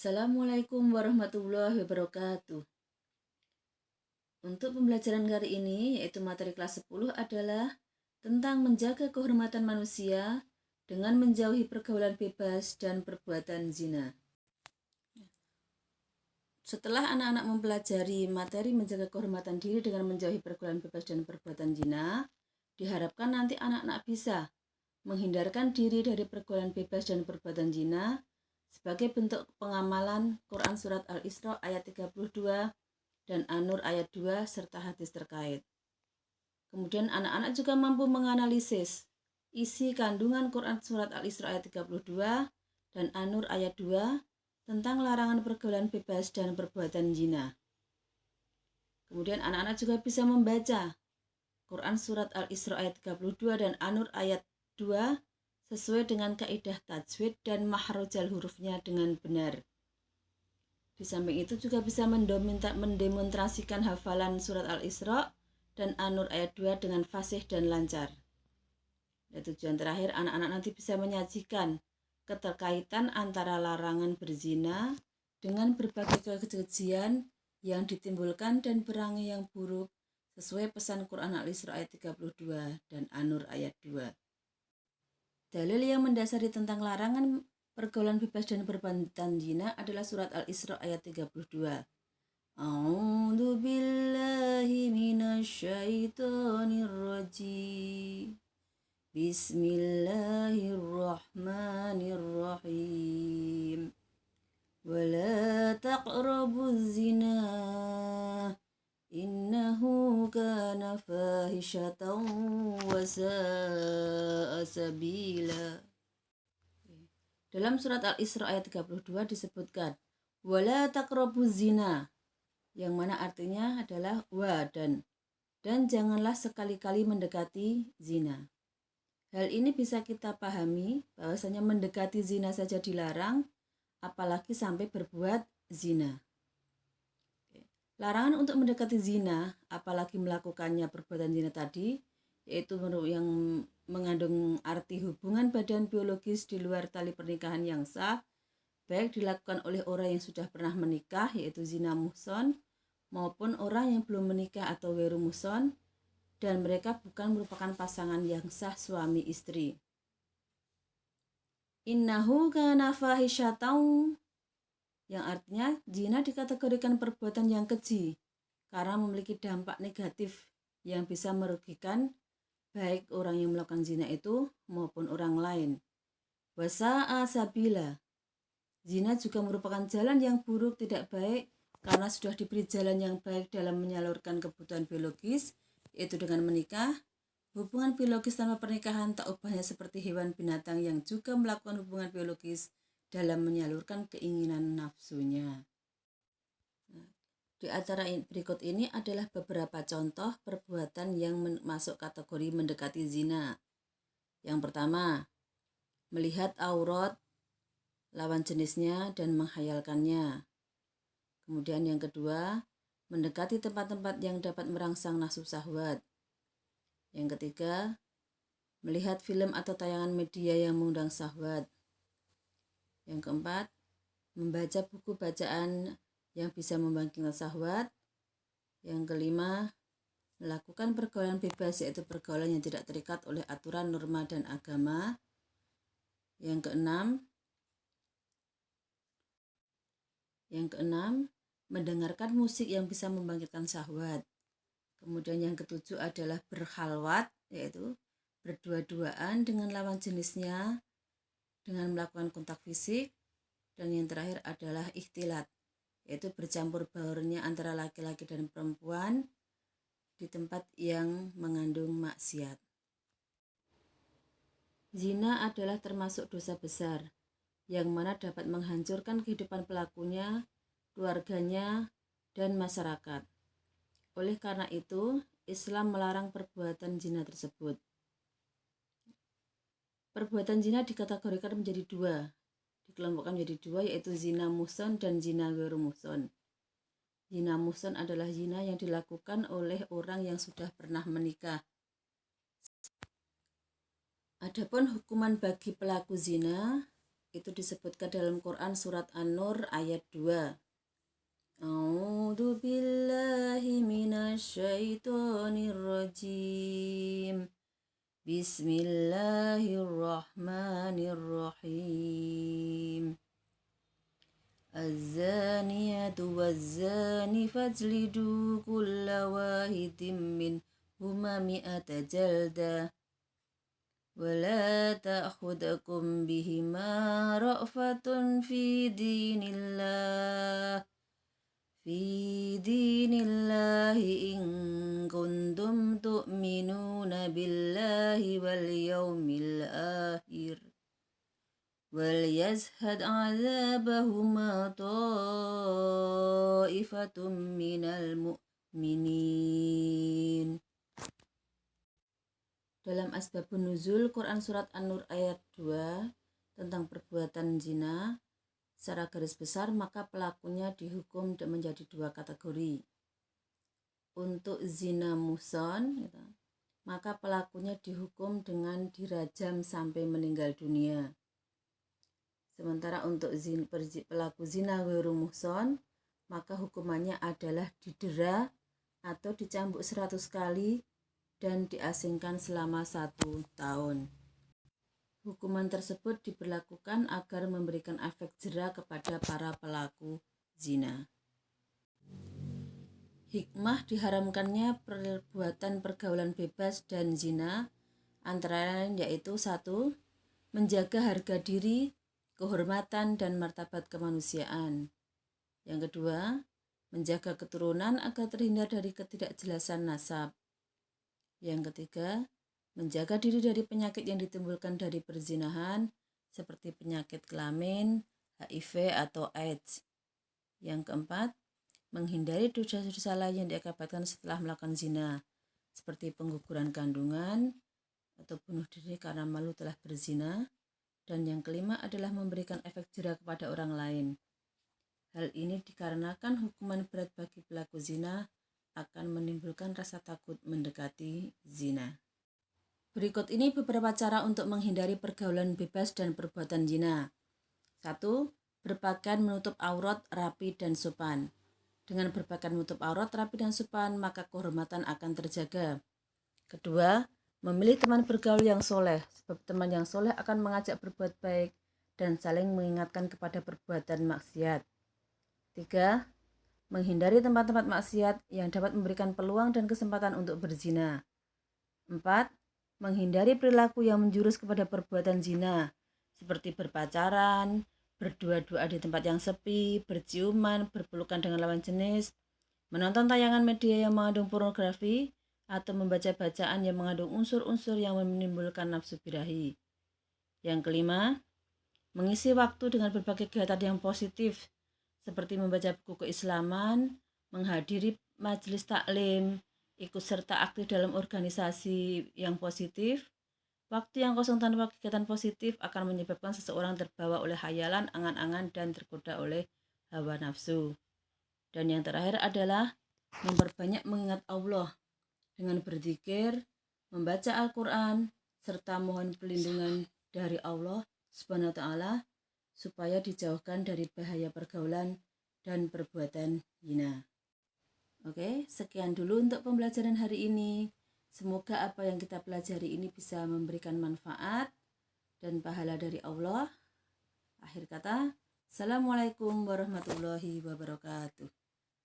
Assalamualaikum warahmatullahi wabarakatuh. Untuk pembelajaran kali ini, yaitu materi kelas 10 adalah tentang menjaga kehormatan manusia dengan menjauhi pergaulan bebas dan perbuatan zina. Setelah anak-anak mempelajari materi menjaga kehormatan diri dengan menjauhi pergaulan bebas dan perbuatan zina, diharapkan nanti anak-anak bisa menghindarkan diri dari pergaulan bebas dan perbuatan zina sebagai bentuk pengamalan Quran Surat Al-Isra ayat 32 dan An-Nur ayat 2 serta hadis terkait. Kemudian anak-anak juga mampu menganalisis isi kandungan Quran Surat Al-Isra ayat 32 dan An-Nur ayat 2 tentang larangan pergaulan bebas dan perbuatan zina. Kemudian anak-anak juga bisa membaca Quran Surat Al-Isra ayat 32 dan An-Nur ayat 2 sesuai dengan kaidah tajwid dan mahrojal hurufnya dengan benar. Di samping itu juga bisa mendemonstrasikan hafalan surat Al-Isra dan An-Nur ayat 2 dengan fasih dan lancar. Dan tujuan terakhir, anak-anak nanti bisa menyajikan keterkaitan antara larangan berzina dengan berbagai kekejian yang ditimbulkan dan perangai yang buruk sesuai pesan Quran Al-Isra ayat 32 dan An-Nur ayat 2. Dalil yang mendasari tentang larangan pergaulan bebas dan perbuatan zina adalah surat Al-Isra ayat 32. A'udzu billahi minasyaitonir rajim. Bismillahirrahmanirrahim. Wala taqrabuz zina innahu kana fahisyatan wa sa'a sabila. Dalam surat Al-Isra ayat 32 disebutkan wala taqrabuz zina, yang mana artinya adalah dan janganlah sekali-kali mendekati zina. Hal ini bisa kita pahami bahwasanya mendekati zina saja dilarang, apalagi sampai berbuat zina. Larangan untuk mendekati zina, apalagi melakukannya perbuatan zina tadi, yaitu yang mengandung arti hubungan badan biologis di luar tali pernikahan yang sah, baik dilakukan oleh orang yang sudah pernah menikah, yaitu zina muhson, maupun orang yang belum menikah atau weru muhson, dan mereka bukan merupakan pasangan yang sah suami istri. Innahu kana fahisyatan, yang artinya zina dikategorikan perbuatan yang keji karena memiliki dampak negatif yang bisa merugikan baik orang yang melakukan zina itu maupun orang lain. Wasa'a sabila, zina juga merupakan jalan yang buruk, tidak baik, karena sudah diberi jalan yang baik dalam menyalurkan kebutuhan biologis, yaitu dengan menikah. Hubungan biologis tanpa pernikahan tak ubahnya seperti hewan binatang yang juga melakukan hubungan biologis dalam menyalurkan keinginan nafsunya. Di acara berikut ini adalah beberapa contoh perbuatan yang masuk kategori mendekati zina. Yang pertama, melihat aurat lawan jenisnya dan menghayalkannya. Kemudian yang kedua, mendekati tempat-tempat yang dapat merangsang nafsu syahwat. Yang ketiga, melihat film atau tayangan media yang mengundang syahwat. Yang keempat, membaca buku bacaan yang bisa membangkitkan syahwat. Yang kelima, melakukan pergaulan bebas, yaitu pergaulan yang tidak terikat oleh aturan, norma, dan agama. Yang keenam, mendengarkan musik yang bisa membangkitkan syahwat. Kemudian yang ketujuh adalah berkhalwat, yaitu berdua-duaan dengan lawan jenisnya dengan melakukan kontak fisik. Dan yang terakhir adalah ikhtilat, yaitu bercampur baurnya antara laki-laki dan perempuan di tempat yang mengandung maksiat. Zina adalah termasuk dosa besar yang mana dapat menghancurkan kehidupan pelakunya, keluarganya, dan masyarakat. Oleh karena itu, Islam melarang perbuatan zina tersebut. Perbuatan zina dikategorikan menjadi dikelompokkan menjadi dua, yaitu zina muhson dan zina ghairu muhson. Zina muhson adalah zina yang dilakukan oleh orang yang sudah pernah menikah. Adapun hukuman bagi pelaku zina, Itu disebutkan dalam Quran surat An-Nur ayat 2. A'udzu billahi minasyaitonir rajim. Bismillahirrahmanirrahim. Az-zaniyatu waz-zani fajlidu kulla wahidin minhuma mi'ata jaldah. ولا تأخذكم بهما رأفة في دين الله إن كنتم تؤمنون بالله واليوم الآخر وليشهد عذابهما طائفة من المؤمنين. Dalam Asbabun Nuzul Quran Surat An-Nur ayat 2 tentang perbuatan zina, secara garis besar maka pelakunya dihukum menjadi 2 kategori. Untuk zina muhsan, maka pelakunya dihukum dengan dirajam sampai meninggal dunia. Sementara untuk pelaku zina ghairu muhsan, maka hukumannya adalah didera atau dicambuk 100 kali dan diasingkan selama 1 tahun. Hukuman tersebut diberlakukan agar memberikan efek jera kepada para pelaku zina. Hikmah diharamkannya perbuatan pergaulan bebas dan zina antara lain yaitu 1. Menjaga harga diri, kehormatan dan martabat kemanusiaan. Yang kedua, menjaga keturunan agar terhindar dari ketidakjelasan nasab. Yang ketiga, menjaga diri dari penyakit yang ditimbulkan dari perzinahan seperti penyakit kelamin, HIV atau AIDS. Yang keempat, menghindari dosa-dosa lain yang diakibatkan setelah melakukan zina seperti pengguguran kandungan atau bunuh diri karena malu telah berzina. Dan yang kelima adalah memberikan efek jera kepada orang lain. Hal ini dikarenakan hukuman berat bagi pelaku zina akan menimbulkan rasa takut mendekati zina. Berikut ini beberapa cara untuk menghindari pergaulan bebas dan perbuatan zina. 1. Berpakaian menutup aurat rapi dan sopan. Dengan berpakaian menutup aurat rapi dan sopan, maka kehormatan akan terjaga. Kedua, memilih teman bergaul yang soleh, sebab teman yang soleh akan mengajak berbuat baik dan saling mengingatkan kepada perbuatan maksiat. 3. Menghindari tempat-tempat maksiat yang dapat memberikan peluang dan kesempatan untuk berzina. 4. Menghindari perilaku yang menjurus kepada perbuatan zina, seperti berpacaran, berdua-dua di tempat yang sepi, berciuman, berpelukan dengan lawan jenis, menonton tayangan media yang mengandung pornografi, atau membaca bacaan yang mengandung unsur-unsur yang menimbulkan nafsu birahi. Yang kelima, mengisi waktu dengan berbagai kegiatan yang positif, seperti membaca buku keislaman, menghadiri majelis taklim, ikut serta aktif dalam organisasi yang positif. Waktu yang kosong tanpa kegiatan positif akan menyebabkan seseorang terbawa oleh hayalan, angan-angan, dan tergoda oleh hawa nafsu. Dan yang terakhir adalah memperbanyak mengingat Allah dengan berzikir, membaca Al-Quran, serta mohon perlindungan dari Allah Subhanahu wa Ta'ala supaya dijauhkan dari bahaya pergaulan dan perbuatan zina. Oke, sekian dulu untuk pembelajaran hari ini. Semoga apa yang kita pelajari ini bisa memberikan manfaat dan pahala dari Allah. Akhir kata, Assalamualaikum warahmatullahi wabarakatuh.